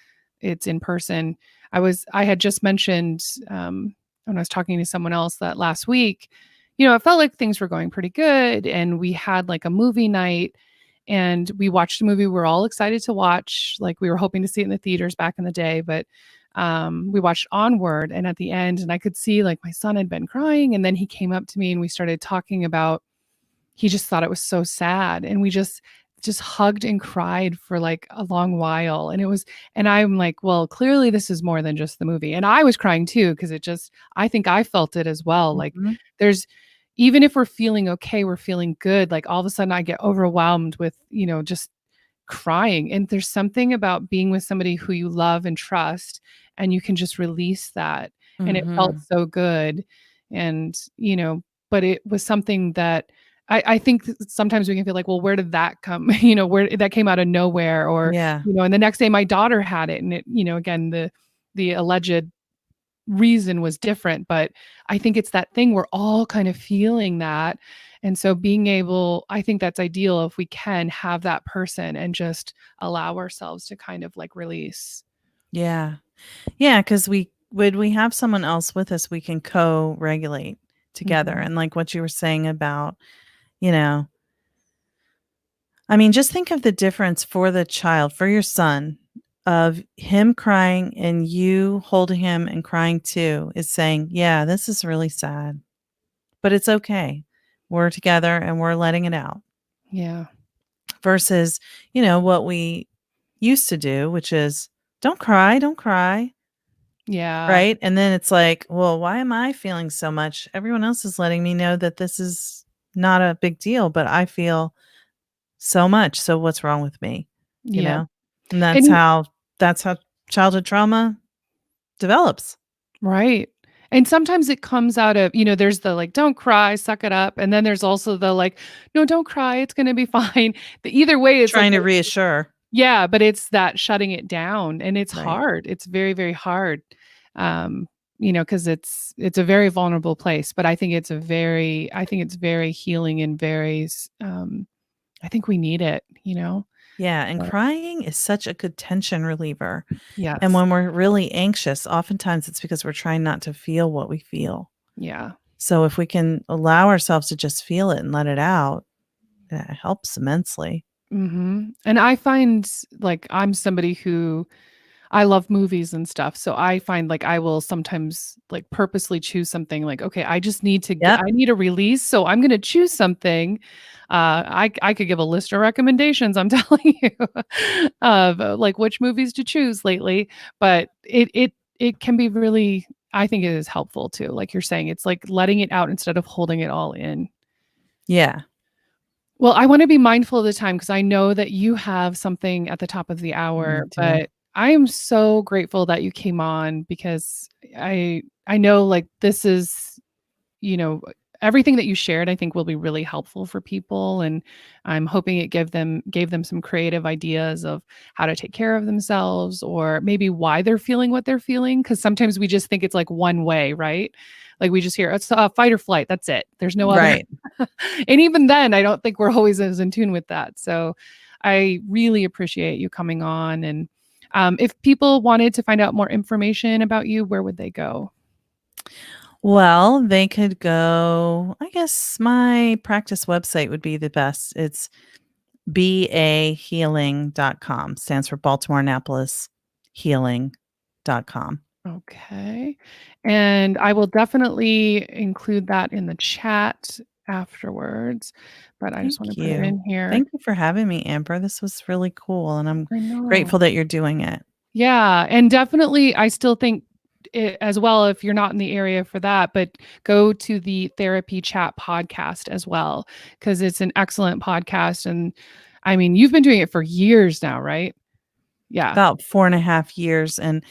A: it's in person. I had just mentioned, when I was talking to someone else that last week, it felt like things were going pretty good, and we had, like, a movie night, and we watched a movie we're all excited to watch, like, we were hoping to see it in the theaters back in the day, but, we watched Onward, and at the end and I could see, like, my son had been crying, and then he came up to me, and we started talking about he just thought it was so sad, and we just hugged and cried for, like, a long while, and I'm like, "Well, clearly this is more than just the movie," and I was crying too, 'cause I think I felt it as well, like,
B: Mhm.
A: there's even if we're feeling okay, we're feeling good, like, all of a sudden I get overwhelmed with, just crying, and there's something about being with somebody who you love and trust, and you can just release that, and it felt
B: Mhm.
A: so good, and, but it was something that I think sometimes we can feel like, "Well, where did that come?" Where that came out of nowhere, or,
B: Yeah.
A: and the next day my daughter had it, and again, the alleged reason was different, but I think it's that thing we're all kind of feeling that, and so being able I think that's ideal if we can have that person and just allow ourselves to kind of, like, release.
B: Yeah. Yeah, because we when we have someone else with us, we can co-regulate together,
A: Mhm.
B: and like what you were saying about, you know I mean, just think of the difference for the child, for your son, of him crying and you holding him and crying too, is saying, "Yeah, this is really sad, but it's okay. We're together and we're letting it out."
A: Yeah.
B: Versus, what we used to do, which is, don't cry."
A: Yeah.
B: Right? And then it's like, "Well, why am I feeling so much? Everyone else is letting me know that this is not a big deal, but I feel so much. So what's wrong with me?" You
A: Yeah.
B: know? And
A: And
B: that's how childhood trauma develops.
A: right. And sometimes it comes out of, there's the, like, "Don't cry, suck it up," and then there's also the, like, "No, don't cry, it's gonna be fine." The either way, it's like
B: Trying to reassure.
A: yeah, but it's that shutting it down, and it's
B: Right.
A: hard. It's very, very hard, um, 'cause it's a very vulnerable place, but I think it's very healing and very I think we need it, you know?
B: Yeah, and
A: But
B: crying is such a good tension reliever. And
A: yes.
B: when we're really anxious, oftentimes it's because we're trying not to feel what we feel.
A: Yeah.
B: So if we can allow ourselves to just feel it and let it out, it helps immensely.
A: Mhm. And I find, like, I'm somebody who I love movies and stuff, so I find, like, I will sometimes, like, purposely choose something like, "Okay, I just need to
B: Yep.
A: I need a release, so I'm gonna choose something." I could give a list of recommendations, I'm telling you, of, like, which movies to choose lately, but it can be really I think it is helpful too, like you're saying, it's like letting it out instead of holding it all in.
B: Yeah.
A: Well, I wanna be mindful of the time because I know that you have something at the top of the
B: Me
A: hour,
B: too.
A: but I am so grateful that you came on because I know, like, this is, you know, everything that you shared, I think will be really helpful for people. And I'm hoping it gave them some creative ideas of how to take care of themselves or maybe why they're feeling what they're feeling. Cause sometimes we just think it's like one way, right? Like we just hear it's fight or flight. That's it. There's no other.
B: Right.
A: And even then, I don't think we're always as in tune with that. So I really appreciate you coming on. And if people wanted to find out more information about you, where would they go?
B: Well, they could go, I guess my practice website would be the best. It's bahealing.com, stands for Baltimore Annapolis healing.com.
A: Okay. And I will definitely include that in the chat afterwards, but I just want
B: Thank
A: to put it
B: you.
A: in here.
B: Thank you for having me, Amber. This was really cool, and I'm
A: I know.
B: grateful that you're doing it.
A: Yeah, and definitely I still think as well if you're not in the area for that, but go to the Therapy Chat podcast as well because it's an excellent podcast. And I mean, you've been doing it for years now, right? Yeah.
B: About 4.5 years, and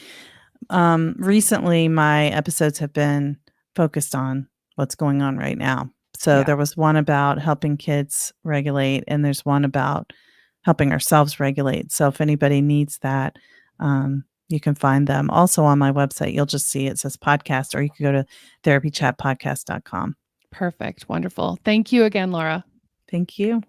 B: recently my episodes have been focused on what's going on right now. So
A: Yeah.
B: there was one about helping kids regulate, and there's one about helping ourselves regulate. So if anybody needs that, you can find them also on my website. You'll just see it says podcast, or you can go to therapychatpodcast.com.
A: Perfect. Wonderful. Thank you again, Laura.
B: Thank you.